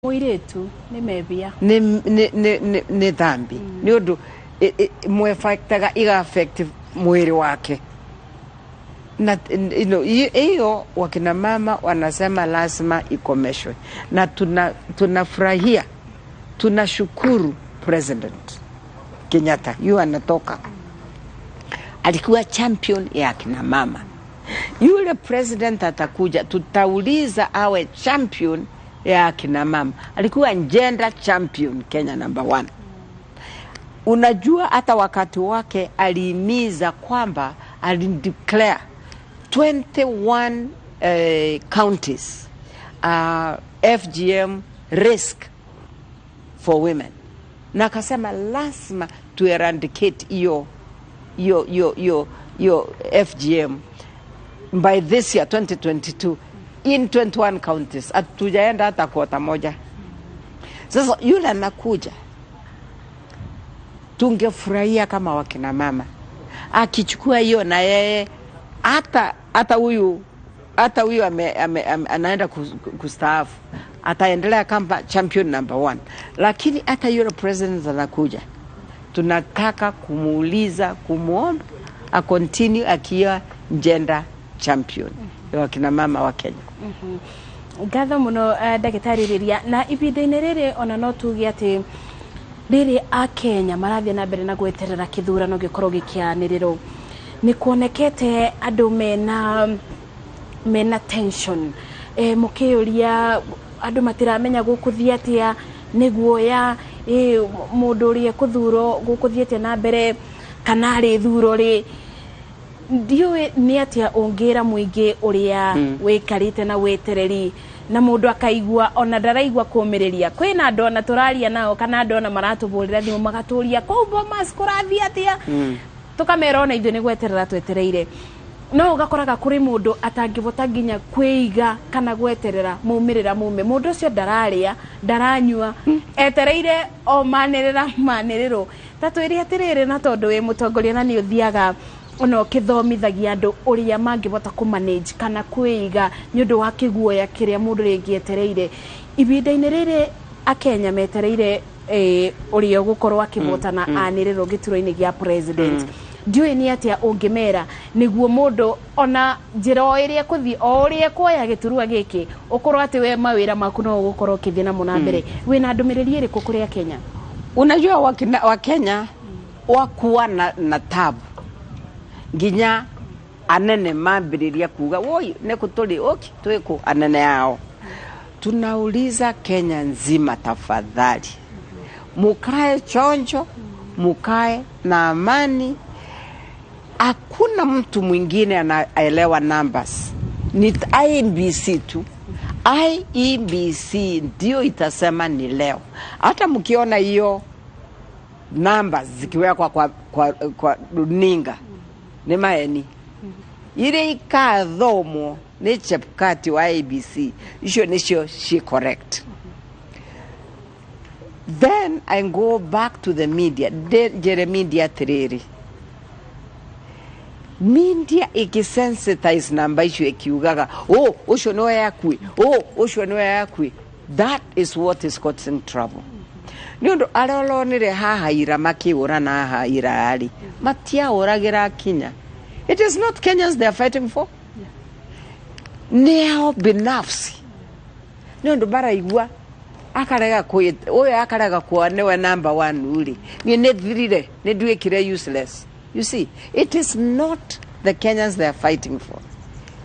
Muiretu ni mebia ni dhambi ni undu mwefactaga iga affect mwili wake na hiyo wakina mama wanasema lazima ikomeshwe na tunafurahia tunashukuru President Kenyatta yu anatoka alikuwa champion ya kina mama. Yule president atakuja tutauliza awe champion ya kina mama. Alikuwa gender champion Kenya number 1. Unajua hata wakati wake alihimiza kwamba alideclare 21 counties FGM risk for women. Na akasema lazima to eradicate your FGM by this year 2022 in 21 counties. Atujaenda hata kota moja. Sasa yule anakuja, tungefurahia kama wakina mama akichukua hiyo na yeye hata huyu anaenda kustaafu ataendelea kama champion number 1. Lakini hata yule president anakuja, tunataka kumuuliza kumuomba a continue akiwa gender champion wa kina mama wa Kenya. Gatho muno ndagitari Riria na ibinda-ini riri ona no tuge ati riri a Kenya marathia na mbere na gweterera kithurano gikorwo gikianiriro ni kuonekete andu mena tension mukiuria andu matiramenya gukuthia atia niguo ya mundu uri kuthuro gukuthiete na mbere kana ari thuro ri ndiwe ni atia ongira muingi uria wikarite na wetereri na mundu akaigua ona ndaraigua kumiriria kwina ndona turaria nao kana ndona maratubulira thimu magaturia ko Bomas kurathia atia tukamera ona ithu ni gweterera twetereire no ugakoraga kuri mundu atangivota nginya kwiga kana gweterera mumirira mume mundu ucio ndararia ndaranyua etereire o maniriro tatwiri atiriri na tondu wi mutongoria na ni uthiaga ono kithomithagia andu uria mangivota ku manage kana kwiga ni undu wa kiguoya kiria mundu ringietereire ibinda-ini riri a Kenya metereire uria gukorwo akivotana aniriro gituro-ini gia president ndiwe ni atia ungimera niguo mundu ona njira iria kuthi oria kuoya giturua giki ukorwo ati we mawira maku no gukorwo kithia na munambere wina ndumiriri iriku kuria Kenya. Unajua wa Kenya wakuwa na tabu nginya anene mambiriria kuga woi nekutuli oki tweko anene yao. Tunauliza Kenya nzima tafadhali mukae chonjo, mukae na amani. Hakuna mtu mwingine anaelewa numbers, ni IEBC tu. IEBC ndio itasema ni leo. Hata mkiona hiyo numbers zikiwekwa kwa runinga ni maeni ile ikadhomo ni chepkati wa IEBC isho she correct. Then I go back to the media. Media tiriri media ikisensitize namba isho ikiugaga usho no yakui usho no yakui, that is what is causing trouble. Niondo arolonire haha ira makiura na haha ira ali matia oragira Kenya. It is not Kenyans they are fighting for. Neo binafsi niondo bara igua akarega akarega kwa newe number 1 uli ni nedhirire nedwekire useless. You see, it is not the Kenyans they are fighting for.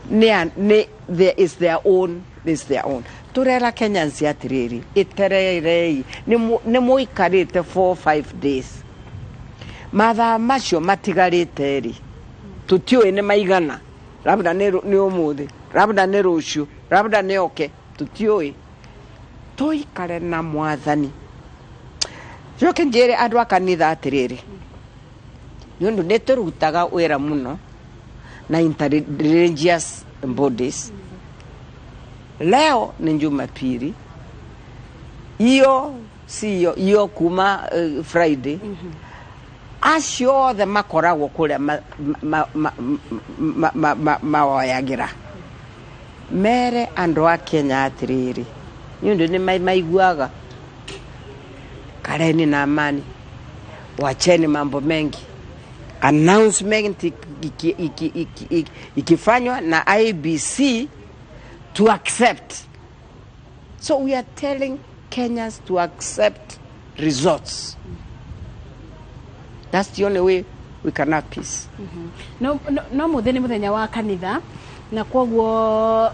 There is their own. Turera Kenyans ya tiriri itererei ni muikarite 4-5 days matha macio matigarite ri tutio ni maigana labda ni umuthi labda ni rucio labda ni oke tutio toikare na mwathani joke njere andu akanitha atiriri nundu neturutaga wira muno na interreligious bodies. Leo ni Jumapili, iyo kuma Friday acio the makoragwo kuria maoyagira mere andu a Kenya atiriri Ndio ni maiguaga. Kareni na amani. Wacheni mambo mengi. Announcement ikifanywa na IBC to accept. So we are telling Kenyans to accept results. That's the only way we can have peace. No mutheni muthenya wa kanitha na kwoguo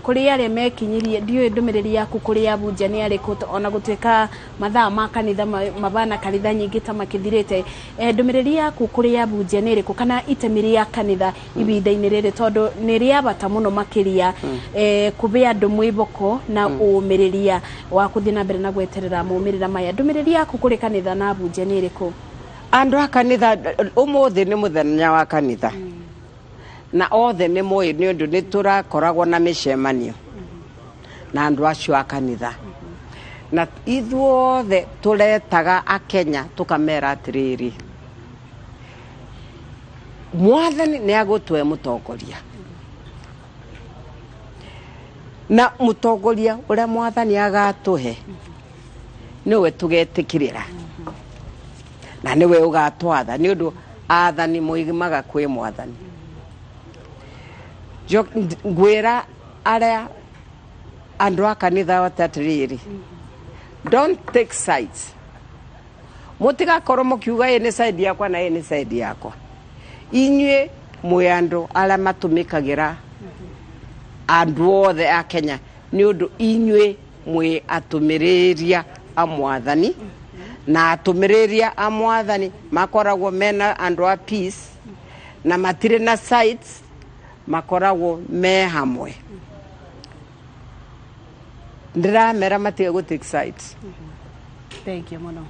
kuri ari mekinyirie ndiyo ndumiriri yaku kuri abunja ni ari ona gutwika mathaa ma kanitha mabana kanitha nyingi ta makithirite ndumiriri yaku kuri abunja ni riku kana itemiri ya kanitha ibinda-ini riri tondu ni ria bata muno makiria kubi andu mwiboko na umiriria wa kuthina mbere na gweterera mumirira maya ndumiriri yaku kuri kanitha na abunja ni riku andu a kanitha umuthi ni muthenya wa kanitha na othe ni moyi ni undu ni turakoragwo na micemanio na andu acio a kanitha na ithuothe turetaga a Kenya tukamera atiriri mwathani ni agutwe mutongoria na mutongoria uria mwathani agatuhe niwe tugetikirira na niwe ugatwatha ni undu athani muigimaga kwi mwathani ngwira aria andu a kanitha watatiriri don't take sides mutigakorwo mukiuga ene side yakwa na ene side yakwa inywe mwiandu aria matumikagira andu othe a Kenya ni undu inywe mwi atumiriria a mwathani na atumiriria a mwathani makoragwo mena andu a peace na matire na sides makoragwo me hamwe ndira mera matige go take sides. Thank you muno.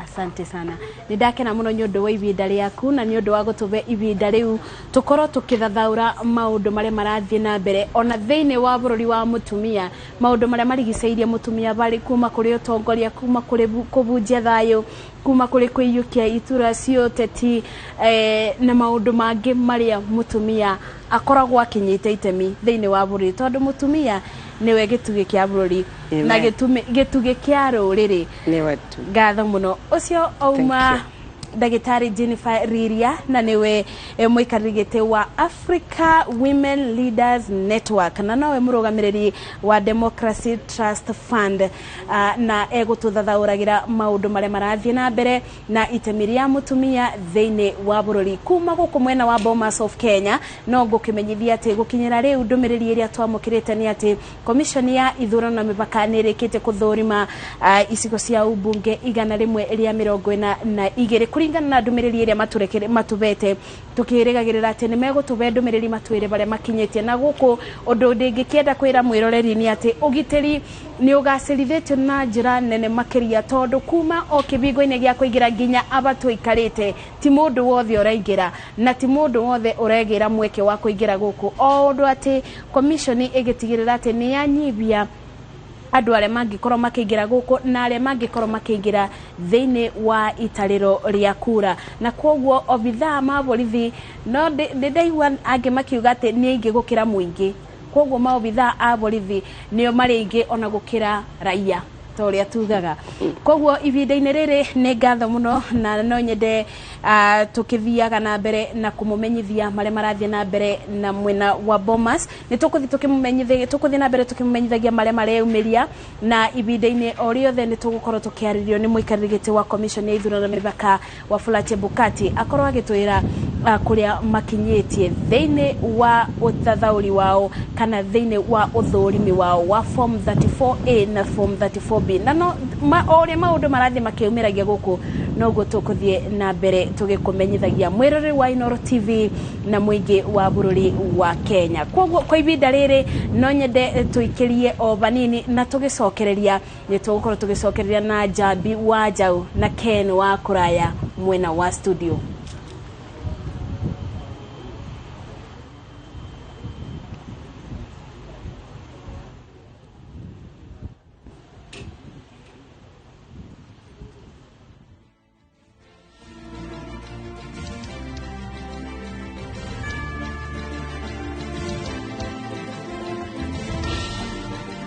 Asante sana. Nidakena muno nyondo wa ibinda riaku na nyondo wa gutube ibinda riu tukoro tukithathaura maundu mare marathie na mbere ona theine wa bururi wa mutumia maundu mare marigiceirie mutumia bari kuma kuri utongoria kuma kuri kubunjia thayo kuma kuri kwiyukia itura cio teti na maundu mangi maria mutumia akoragwo akinyite itemi theine wa bururi tondu mutumia niwe gitugi kia bururi na gitugi kia ruriri niwe tu gatho muno ucio auma Dagitari Jennifer Riria na niwe muikarigite wa Africa Women Leaders Network na nawe murugamiriri wa Democracy Trust Fund na egututhathauragira maundu mare marathie na mbere na itemiri ya mutumia theine wa bururi kuma guku mwena wa Bomas of Kenya no gukimenyithia ati gukinyira riu ndumiriri iria twamukirite ni ati commission ya ithurano na mipaka nirikite kuthurima icigo cia ubunge 142 kuringana na ndumiriri iria matubete tukirigagirira ati ni megutube ndumiriri matwire bare makinyetie na guku undu ndingikienda kwira mwiroreri ni ati ugiteri ni ugacirithetio na njira nene makiria tondu kuma o kibingo-ini gia kuingira nginya abatu ikarite ti mundu wothe uraingira na ti mundu wothe uregira mweke wa kuingira guku o undu ati commission igitigirira ati ni yanyibia andu aria mangikorwo makiingira guku na aria mangikorwo makiingira theine wa itariro ria kura na kwoguo obithaa ma borithi no ndaigua angi makiuga ati ni ingi gukira muingi kwoguo ma obithaa a borithi nio mari ingi ona gukira raia toria tugaga kwoguo ibinda-ini riri ni ngatho muno na no nyende tukithiaga na mbere na kumumenyithia mare marathie na mbere na mwena wa Bomas ni tukuthi na mbere tukimumenyithagia mare mareumiria na ibinda-ini o riothe ni tugukorwo tukiaririo ni muikarigite wa commission ya ithurano na mipaka wa Fulate Bukati akorwo agitwira kuria makinyetie theine wa uthathauri wao kana theine wa uthurimi wao wa form 34A na form 34B na no ore maundu marathie makiumiragia guku no gutukuthie na mbere tugikumenyithagia mwirori wa Inoro TV na muingi wa bururi wa Kenya kwa ibinda riri no nyende tuikirie o banini na tugicokereria ni tugukorwo tugicokereria na Jabi wa Jau na Ken wa Kuraya mwena wa studio.